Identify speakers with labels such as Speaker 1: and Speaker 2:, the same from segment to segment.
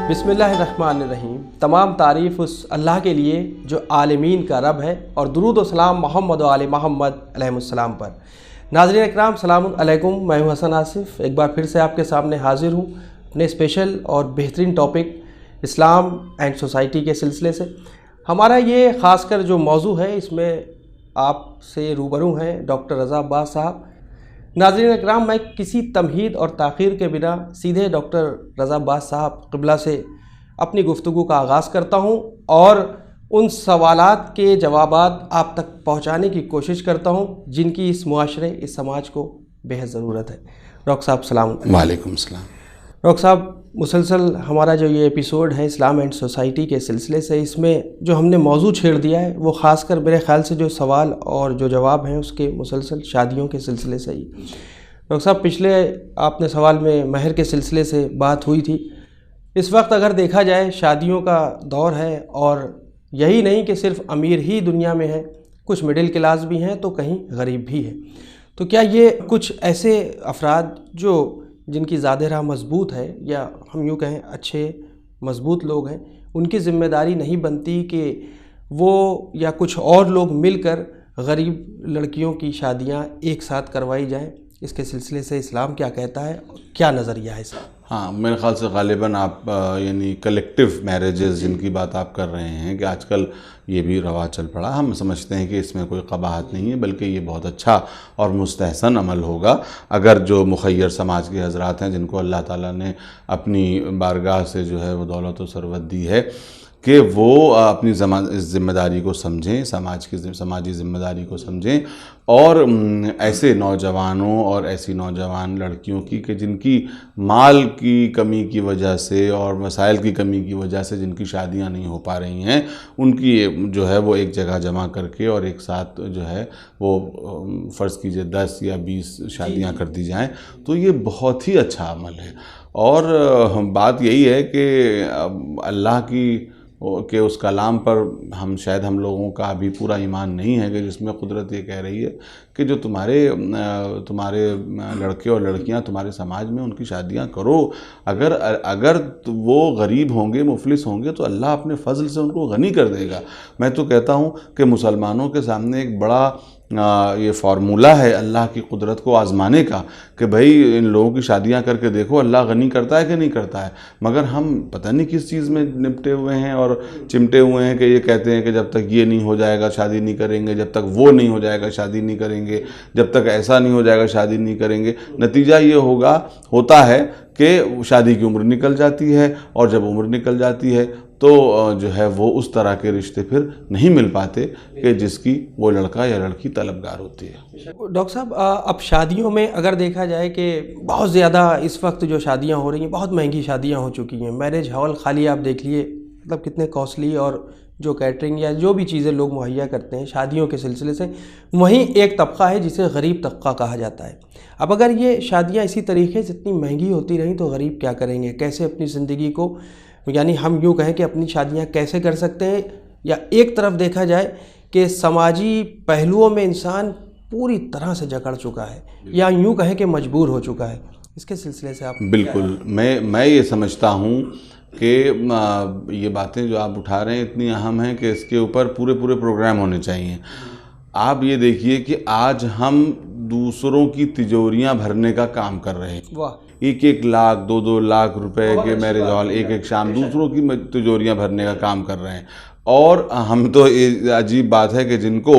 Speaker 1: بسم اللہ الرحمن الرحیم۔ تمام تعریف اس اللہ کے لیے جو عالمین کا رب ہے، اور درود و سلام محمد و آل محمد علیہ السلام پر۔ ناظرین اکرام، سلام علیکم، میں ہوں حسن آصف، ایک بار پھر سے آپ کے سامنے حاضر ہوں اپنے اسپیشل اور بہترین ٹاپک اسلام اینڈ سوسائٹی کے سلسلے سے۔ ہمارا یہ خاص کر جو موضوع ہے، اس میں آپ سے روبرو ہیں ڈاکٹر رضا عباس صاحب۔ ناظرین اکرام، میں کسی تمہید اور تاخیر کے بنا سیدھے ڈاکٹر رضا عباس صاحب قبلہ سے اپنی گفتگو کا آغاز کرتا ہوں اور ان سوالات کے جوابات آپ تک پہنچانے کی کوشش کرتا ہوں جن کی اس معاشرے، اس سماج کو بے حد ضرورت ہے۔ ڈاکٹر صاحب السلام علیکم۔
Speaker 2: وعلیکم السلام۔
Speaker 1: ڈاکٹر صاحب، مسلسل ہمارا جو یہ ایپیسوڈ ہے اسلام اینڈ سوسائٹی کے سلسلے سے، اس میں جو ہم نے موضوع چھیڑ دیا ہے وہ خاص کر میرے خیال سے جو سوال اور جو جواب ہیں اس کے مسلسل شادیوں کے سلسلے سے ہی۔ ڈاکٹر صاحب، پچھلے آپ نے سوال میں مہر کے سلسلے سے بات ہوئی تھی۔ اس وقت اگر دیکھا جائے شادیوں کا دور ہے، اور یہی نہیں کہ صرف امیر ہی دنیا میں ہے، کچھ مڈل کلاس بھی ہیں تو کہیں غریب بھی ہے۔ تو کیا یہ کچھ ایسے افراد جو جن کی زادہ راہ مضبوط ہے، یا ہم یوں کہیں اچھے مضبوط لوگ ہیں، ان کی ذمہ داری نہیں بنتی کہ وہ یا کچھ اور لوگ مل کر غریب لڑکیوں کی شادیاں ایک ساتھ کروائی جائیں؟ اس کے سلسلے سے اسلام کیا کہتا ہے، کیا نظریہ ہے اس کا؟
Speaker 2: ہاں، میرے خیال سے غالباً آپ یعنی کلیکٹیو میرجز جن کی بات آپ کر رہے ہیں کہ آج کل یہ بھی رواج چل پڑا، ہم سمجھتے ہیں کہ اس میں کوئی قباحت نہیں ہے، بلکہ یہ بہت اچھا اور مستحسن عمل ہوگا اگر جو مخیر سماج کے حضرات ہیں جن کو اللہ تعالیٰ نے اپنی بارگاہ سے جو ہے وہ دولت و ثروت دی ہے، کہ وہ اپنی ذمہ داری کو سمجھیں، سماجی ذمہ داری کو سمجھیں، اور ایسے نوجوانوں اور ایسی نوجوان لڑکیوں کی کہ جن کی مال کی کمی کی وجہ سے اور وسائل کی کمی کی وجہ سے جن کی شادیاں نہیں ہو پا رہی ہیں، ان کی جو ہے وہ ایک جگہ جمع کر کے اور ایک ساتھ جو ہے وہ فرض کیجئے 10 یا 20 شادیاں کر دی جائیں، تو یہ بہت ہی اچھا عمل ہے۔ اور بات یہی ہے کہ اللہ کہ اس کلام پر ہم لوگوں کا ابھی پورا ایمان نہیں ہے، کہ جس میں قدرت یہ کہہ رہی ہے کہ جو تمہارے لڑکے اور لڑکیاں تمہارے سماج میں ان کی شادیاں کرو، اگر وہ غریب ہوں گے، مفلس ہوں گے، تو اللہ اپنے فضل سے ان کو غنی کر دے گا۔ میں تو کہتا ہوں کہ مسلمانوں کے سامنے ایک بڑا یہ فارمولہ ہے اللہ کی قدرت کو آزمانے کا، کہ بھئی ان لوگوں کی شادیاں کر کے دیکھو اللہ غنی کرتا ہے کہ نہیں کرتا ہے۔ مگر ہم پتہ نہیں کس چیز میں نپٹے ہوئے ہیں اور چمٹے ہوئے ہیں کہ یہ کہتے ہیں کہ جب تک یہ نہیں ہو جائے گا شادی نہیں کریں گے، جب تک وہ نہیں ہو جائے گا شادی نہیں کریں گے، جب تک ایسا نہیں ہو جائے گا شادی نہیں کریں گے۔ نتیجہ یہ ہوتا ہے کہ شادی کی عمر نکل جاتی ہے، اور جب عمر نکل جاتی ہے تو جو ہے وہ اس طرح کے رشتے پھر نہیں مل پاتے کہ جس کی وہ لڑکا یا لڑکی طلبگار ہوتی ہے۔
Speaker 1: ڈاکٹر صاحب، اب شادیوں میں اگر دیکھا جائے کہ بہت زیادہ اس وقت جو شادیاں ہو رہی ہیں، بہت مہنگی شادیاں ہو چکی ہیں۔ میرج ہال خالی آپ دیکھ لیے مطلب کتنے کاسٹلی، اور جو کیٹرنگ یا جو بھی چیزیں لوگ مہیا کرتے ہیں شادیوں کے سلسلے سے، وہیں ایک طبقہ ہے جسے غریب طبقہ کہا جاتا ہے۔ اب اگر یہ شادیاں اسی طریقے سے اتنی مہنگی ہوتی رہیں تو غریب کیا کریں گے؟ کیسے اپنی زندگی کو، یعنی ہم یوں کہیں کہ اپنی شادیاں کیسے کر سکتے ہیں؟ یا ایک طرف دیکھا جائے کہ سماجی پہلوؤں میں انسان پوری طرح سے جکڑ چکا ہے، یا یوں کہیں کہ مجبور ہو چکا ہے، اس کے سلسلے سے آپ؟
Speaker 2: بالکل، میں یہ سمجھتا ہوں کہ یہ باتیں جو آپ اٹھا رہے ہیں اتنی اہم ہیں کہ اس کے اوپر پورے پروگرام ہونے چاہیے۔ آپ یہ دیکھیے کہ آج ہم دوسروں کی تجوریاں بھرنے کا کام کر رہے ہیں۔
Speaker 1: واہ!
Speaker 2: 1 لاکھ 2 لاکھ روپے کے میرج ہال ایک شام دوسروں کی تجوریاں بھرنے کا کام کر رہے ہیں۔ اور ہم تو یہ عجیب بات ہے کہ جن کو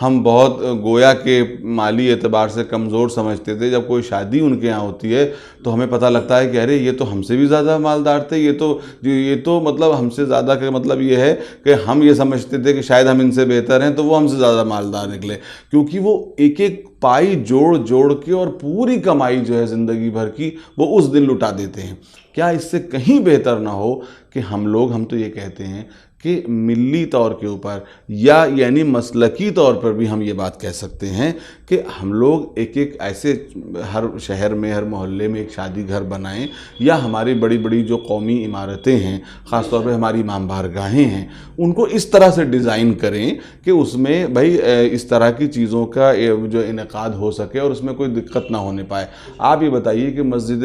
Speaker 2: ہم بہت گویا کہ مالی اعتبار سے کمزور سمجھتے تھے، جب کوئی شادی ان کے یہاں ہوتی ہے تو ہمیں پتہ لگتا ہے کہ ارے یہ تو ہم سے بھی زیادہ مالدار تھے، یہ تو مطلب ہم سے زیادہ کا مطلب یہ ہے کہ ہم یہ سمجھتے تھے کہ شاید ہم ان سے بہتر ہیں، تو وہ ہم سے زیادہ مالدار نکلے، کیونکہ وہ ایک پائی جوڑ کے اور پوری کمائی جو ہے زندگی بھر کی وہ اس دن لٹا دیتے ہیں۔ کیا اس سے کہیں بہتر نہ ہو کہ ہم تو یہ کہتے ہیں کہ ملی طور کے اوپر یا یعنی مسلکی طور پر بھی ہم یہ بات کہہ سکتے ہیں کہ ہم لوگ ایک ایسے ہر شہر میں ہر محلے میں ایک شادی گھر بنائیں، یا ہماری بڑی بڑی جو قومی عمارتیں ہیں، خاص طور پہ ہماری امام بارگاہیں ہیں، ان کو اس طرح سے ڈیزائن کریں کہ اس میں بھائی اس طرح کی چیزوں کا جو انعقاد ہو سکے اور اس میں کوئی دقت نہ ہونے پائے۔ آپ یہ بتائیے کہ مسجد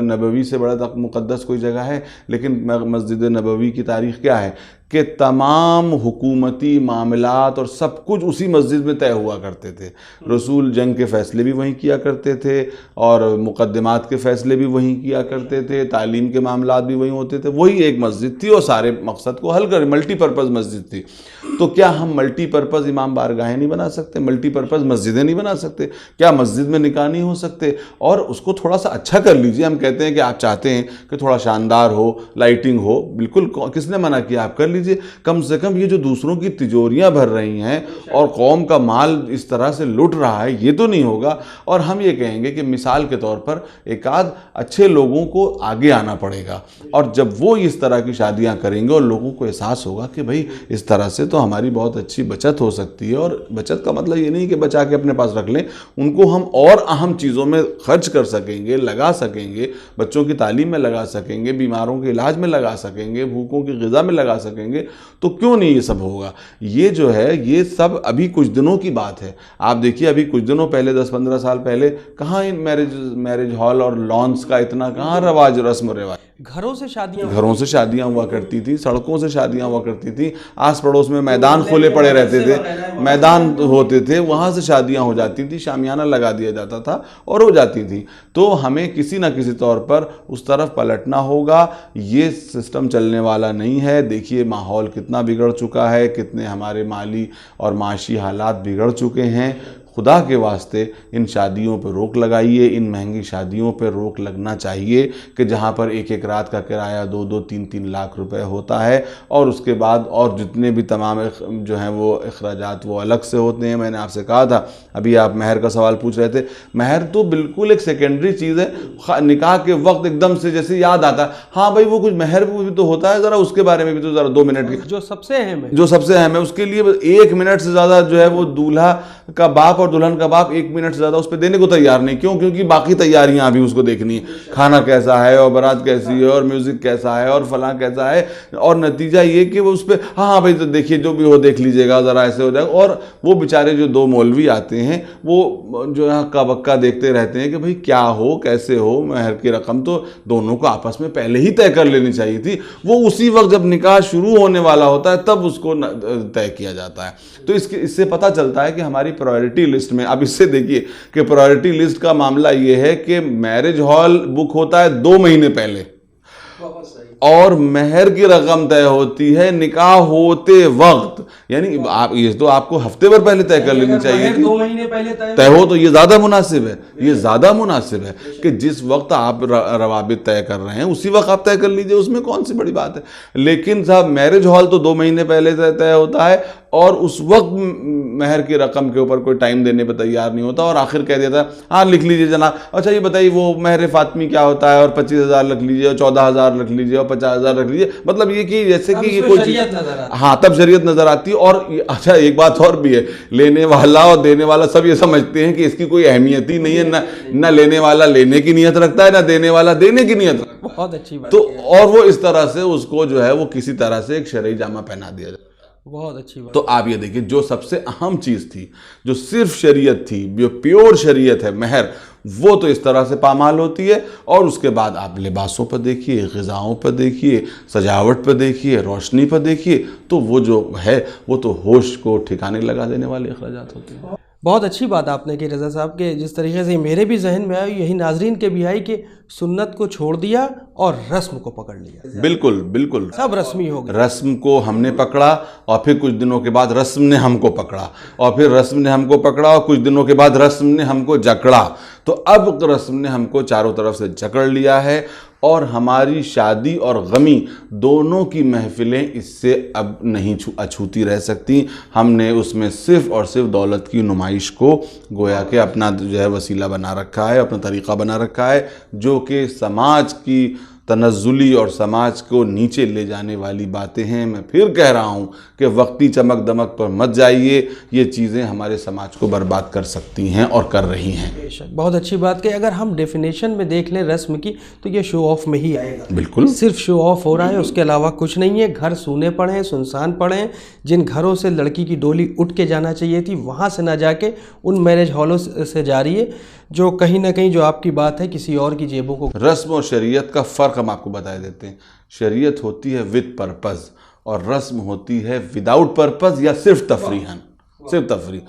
Speaker 2: نبوی سے بڑا مقدس کوئی جگہ ہے؟ لیکن مسجد نبوی کی تاریخ کیا ہے کہ تمام حکومتی معاملات اور سب کچھ اسی مسجد میں طے ہوا کرتے تھے۔ رسول جنگ کے فیصلے بھی وہیں کیا کرتے تھے، اور مقدمات کے فیصلے بھی وہیں کیا کرتے تھے، تعلیم کے معاملات بھی وہیں ہوتے تھے۔ وہی ایک مسجد تھی اور سارے مقصد کو حل کر ملٹی پرپز مسجد تھی۔ تو کیا ہم ملٹی پرپز امام بارگاہیں نہیں بنا سکتے؟ ملٹی پرپز مسجدیں نہیں بنا سکتے؟ کیا مسجد میں نکاح نہیں ہو سکتے؟ اور اس کو تھوڑا سا اچھا کر لیجئے۔ ہم کہتے ہیں کہ آپ چاہتے ہیں کہ تھوڑا شاندار ہو، لائٹنگ ہو، بالکل، کس نے منع کیا؟ آپ کر لیجئے۔ کم سے کم یہ جو دوسروں کی تجوریاں بھر رہی ہیں اور قوم کا مال اس طرح سے لٹ رہا ہے، یہ تو نہیں ہوگا۔ اور ہم یہ کہیں گے کہ مثال کے طور پر ایک آدھ اچھے لوگوں کو آگے آنا پڑے گا، اور جب وہ اس طرح کی شادیاں کریں گے اور لوگوں کو احساس ہوگا کہ بھائی اس طرح سے تو ہماری بہت اچھی بچت ہو سکتی ہے، اور بچت کا مطلب یہ نہیں کہ بچا کے اپنے پاس رکھ لیں، ان کو ہم اور اہم چیزوں میں خرچ کر سکیں گے، لگا سکیں گے، بچوں کی تعلیم میں لگا سکیں گے، بیماروں کے علاج میں لگا سکیں گے، بھوکوں کی غذا میں لگا سکیں گے، تو کیوں نہیں یہ سب ہوگا؟ یہ جو ہے یہ سب ابھی کچھ دنوں کی بات ہے۔ آپ دیکھیے ابھی کچھ دنوں پہلے 10-15 سال پہلے کہاں ان میرج ہال اور لانس کا اتنا کہاں رواج، رسم و رواج؟
Speaker 1: گھروں سے
Speaker 2: شادیاں ہوا کرتی تھی، سڑکوں سے شادیاں ہوا کرتی تھی، آس پڑوس میں میدان کھلے پڑے رہتے تھے، میدان ہوتے تھے، وہاں سے شادیاں ہو جاتی تھی، شامیانہ لگا دیا جاتا تھا اور ہو جاتی تھی۔ تو ہمیں کسی نہ کسی طور پر اس طرف پلٹنا ہوگا۔ یہ سسٹم چلنے والا نہیں ہے۔ دیکھیے ماحول کتنا بگڑ چکا ہے، کتنے ہمارے مالی اور معاشی حالات بگڑ چکے ہیں۔ خدا کے واسطے ان شادیوں پہ روک لگائیے، ان مہنگی شادیوں پہ روک لگنا چاہیے کہ جہاں پر ایک ایک رات کا کرایہ 2-2 3-3 لاکھ روپے ہوتا ہے، اور اس کے بعد اور جتنے بھی تمام جو ہیں وہ اخراجات وہ الگ سے ہوتے ہیں۔ میں نے آپ سے کہا تھا، ابھی آپ مہر کا سوال پوچھ رہے تھے، مہر تو بالکل ایک سیکنڈری چیز ہے۔ نکاح کے وقت ایک دم سے جیسے یاد آتا ہے، ہاں بھائی وہ کچھ مہر بھی تو ہوتا ہے، ذرا اس کے بارے میں بھی تو ذرا 2 منٹ کی،
Speaker 1: جو سب سے اہم ہے
Speaker 2: اس کے لیے 1 منٹ سے زیادہ جو ہے وہ دولہا کا باپ اور دلہن کا باپ 1 منٹ سے زیادہ اس پہ دینے کو تیار نہیں۔ کیونکہ باقی تیاریاں ابھی اس کو دیکھنی ہے، کھانا کیسا ہے اور بارات کیسی ہے اور میوزک کیسا ہے اور فلاں کیسا ہے، اور نتیجہ یہ کہ وہ اس پہ ہاں بھائی تو دیکھیے جو بھی ہو دیکھ لیجئے گا، ذرا ایسے ہو جائے گا۔ اور وہ بیچارے جو 2 مولوی آتے ہیں وہ جو ہے ہکا بکا دیکھتے رہتے ہیں کہ بھائی کیا ہو کیسے ہو، مہر کی رقم تو دونوں کو آپس میں پہلے ہی طے کر لینی چاہیے تھی۔ وہ اسی وقت جب نکاح شروع ہونے والا ہوتا ہے تب اس کو طے کیا جاتا ہے۔ تو اس سے پتہ چلتا ہے کہ ہماری پرائیورٹی لسٹ میں، اب اس سے دیکھیے کہ پرائیورٹی لسٹ کا معاملہ یہ ہے کہ میرج ہال بک ہوتا ہے 2 مہینے پہلے، اور مہر کی رقم طے ہوتی ہے نکاح ہوتے وقت۔ یعنی یہ تو آپ کو ہفتے بھر پہلے طے کر لینی چاہیے تھی،
Speaker 1: 2 مہینے پہلے
Speaker 2: طے ہو تو یہ زیادہ مناسب ہے۔ یہ زیادہ مناسب ہے کہ جس وقت آپ روابط طے کر رہے ہیں اسی وقت آپ طے کر لیجئے، اس میں کون سی بڑی بات ہے۔ لیکن صاحب میرج ہال تو 2 مہینے پہلے طے ہوتا ہے، اور اس وقت مہر کی رقم کے اوپر کوئی ٹائم دینے پہ تیار نہیں ہوتا، اور آخر کہہ دیتا ہے ہاں لکھ لیجئے جناب، اچھا یہ بتائیے وہ مہر فاطمی کیا ہوتا ہے، اور 25,000 لکھ لیجئے، اور 14,000 لکھ لیجئے، اور 50,000 رکھ لیجئے۔ مطلب یہ کہ جیسے کہ یہ کوئی چیز، ہاں تب شریعت نظر آتی ہے۔ اور اچھا ایک بات اور بھی ہے، لینے والا اور دینے والا سب یہ سمجھتے ہیں کہ اس کی کوئی اہمیت ہی نہیں ہے، نہ لینے والا لینے کی نیت رکھتا ہے، نہ دینے والا دینے کی نیت رکھتا ہے۔
Speaker 1: بہت اچھی بات
Speaker 2: تو اور وہ اس طرح سے اس کو جو ہے وہ کسی طرح سے ایک شرعی جامہ پہنا دیا جائے۔
Speaker 1: بہت اچھی بات۔
Speaker 2: تو آپ یہ دیکھیں جو سب سے اہم چیز تھی، جو صرف شریعت تھی، جو پیور شریعت ہے مہر، وہ تو اس طرح سے پامال ہوتی ہے۔ اور اس کے بعد آپ لباسوں پر دیکھیے، غذاؤں پر دیکھیے، سجاوٹ پر دیکھیے، روشنی پر دیکھیے، تو وہ جو ہے وہ تو ہوش کو ٹھکانے لگا دینے والے اخراجات ہوتے ہیں۔
Speaker 1: بہت اچھی بات آپ نے کی رضا صاحب، کہ جس طریقے سے میرے بھی ذہن میں آئی، یہی ناظرین کے بھی آئی، کہ سنت کو چھوڑ دیا اور رسم کو پکڑ لیا۔
Speaker 2: بالکل بالکل،
Speaker 1: سب رسمی ہو گیا۔
Speaker 2: رسم کو ہم نے پکڑا، اور پھر کچھ دنوں کے بعد رسم نے ہم کو پکڑا، اور پھر رسم نے ہم کو پکڑا، اور کچھ دنوں کے بعد رسم نے ہم کو جکڑا۔ تو اب رسم نے ہم کو چاروں طرف سے جکڑ لیا ہے، اور ہماری شادی اور غمی دونوں کی محفلیں اس سے اب نہیں اچھوتی رہ سکتی۔ ہم نے اس میں صرف اور صرف دولت کی نمائش کو گویا کہ اپنا جو ہے وسیلہ بنا رکھا ہے، اپنا طریقہ بنا رکھا ہے، جو کہ سماج کی تنزلی اور سماج کو نیچے لے جانے والی باتیں ہیں۔ میں پھر کہہ رہا ہوں کہ وقتی چمک دمک پر مت جائیے، یہ چیزیں ہمارے سماج کو برباد کر سکتی ہیں اور کر رہی ہیں۔
Speaker 1: بے شک، بہت اچھی بات کہ اگر ہم ڈیفینیشن میں دیکھ لیں رسم کی تو یہ شو آف میں ہی آئے گا۔
Speaker 2: بالکل
Speaker 1: صرف شو آف ہو رہا ہے، اس کے علاوہ کچھ نہیں ہے۔ گھر سونے پڑے ہیں، سنسان پڑے ہیں۔ جن گھروں سے لڑکی کی ڈولی اٹھ کے جانا چاہیے تھی وہاں سے نہ جا کے ان میرج ہالوں سے جا رہی ہے، جو کہیں نہ کہیں جو آپ کی بات ہے کسی اور کی جیبوں کو۔
Speaker 2: رسم اور شریعت کا فرق ہم آپ کو بتا دیتے ہیں۔ شریعت ہوتی ہے ود پرپز اور رسم ہوتی ہے وداؤٹ پرپز یا صرف تفریحاً، صرف تفریح۔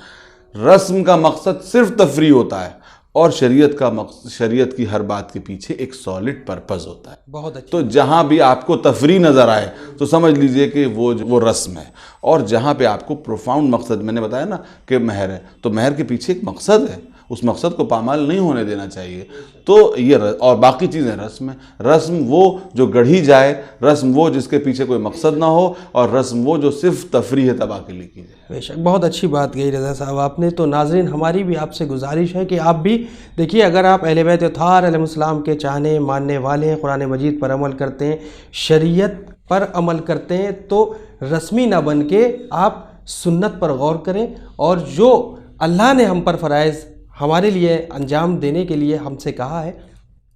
Speaker 2: رسم کا مقصد صرف تفریح ہوتا ہے اور شریعت کا مقصد، شریعت کی ہر بات کے پیچھے ایک سالڈ پرپز ہوتا ہے۔
Speaker 1: بہت اچھا۔
Speaker 2: تو جہاں بھی آپ کو تفریح نظر آئے تو سمجھ لیجئے کہ وہ رسم ہے، اور جہاں پہ آپ کو پروفاؤنڈ مقصد، میں نے بتایا نا کہ مہر ہے، تو مہر کے پیچھے ایک مقصد ہے، اس مقصد کو پامال نہیں ہونے دینا چاہیے۔ تو یہ اور باقی چیزیں رسم ہے۔ رسم وہ جو گڑھی جائے، رسم وہ جس کے پیچھے کوئی مقصد نہ ہو، اور رسم وہ جو صرف تفریح تباہ کے لیے کی جائے۔
Speaker 1: بے شک، بہت اچھی بات کہی رضا صاحب آپ نے۔ تو ناظرین ہماری بھی آپ سے گزارش ہے کہ آپ بھی دیکھیے، اگر آپ اہل بیت اطہار علیہ السلام کے چاہنے ماننے والے ہیں، قرآن مجید پر عمل کرتے ہیں، شریعت پر عمل کرتے ہیں، تو رسمی نہ بن کے آپ سنت پر غور کریں، اور جو اللہ نے ہم پر فرائض ہمارے لیے انجام دینے کے لیے ہم سے کہا ہے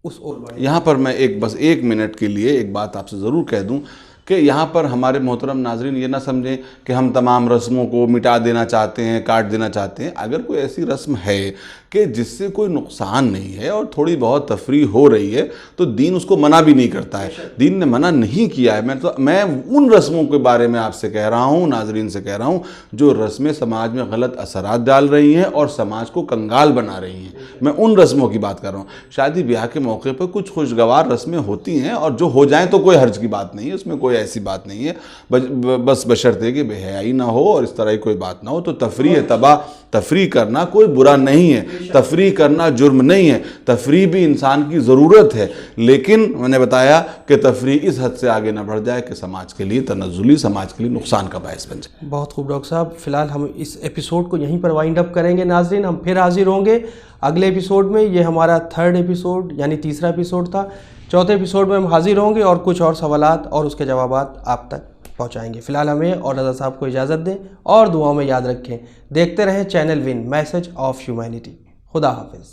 Speaker 1: اس اور بڑھیں۔
Speaker 2: یہاں پر میں بس ایک منٹ کے لیے ایک بات آپ سے ضرور کہہ دوں کہ یہاں پر ہمارے محترم ناظرین یہ نہ سمجھیں کہ ہم تمام رسموں کو مٹا دینا چاہتے ہیں، کاٹ دینا چاہتے ہیں۔ اگر کوئی ایسی رسم ہے کہ جس سے کوئی نقصان نہیں ہے اور تھوڑی بہت تفریح ہو رہی ہے تو دین اس کو منع بھی نہیں کرتا ہے، دین نے منع نہیں کیا ہے۔ میں ان رسموں کے بارے میں آپ سے کہہ رہا ہوں، ناظرین سے کہہ رہا ہوں، جو رسمیں سماج میں غلط اثرات ڈال رہی ہیں اور سماج کو کنگال بنا رہی ہیں، میں ان رسموں کی بات کر رہا ہوں۔ شادی بیاہ کے موقع پر کچھ خوشگوار رسمیں ہوتی ہیں اور جو ہو جائیں تو کوئی حرج کی بات نہیں ہے، اس میں کوئی ایسی بات نہیں ہے، بس بشرطے کہ بے حیائی نہ ہو اور اس طرح کی کوئی بات نہ ہو۔ تو تفریح کرنا کوئی برا نہیں ہے، تفریح کرنا جرم نہیں ہے، تفریح بھی انسان کی ضرورت ہے، لیکن میں نے بتایا کہ تفریح اس حد سے آگے نہ بڑھ جائے کہ سماج کے لیے تنزلی، سماج کے لیے نقصان کا باعث بن جائے۔
Speaker 1: بہت خوب ڈاکٹر صاحب، فی الحال ہم اس ایپیسوڈ کو یہیں پر وائنڈ اپ کریں گے ناظرین۔ ہم پھر حاضر ہوں گے اگلے ایپیسوڈ میں۔ یہ ہمارا 3rd ایپیسوڈ یعنی تیسرا ایپیسوڈ تھا۔ 4تھے ایپیسوڈ میں ہم حاضر ہوں گے اور کچھ اور سوالات اور اس کے جوابات آپ تک پہنچائیں گے۔ فی الحال ہمیں اور رضا صاحب کو اجازت دیں اور دعاؤں میں یاد رکھیں۔ دیکھتے رہیں channel one, message of humanity. خدا حافظ۔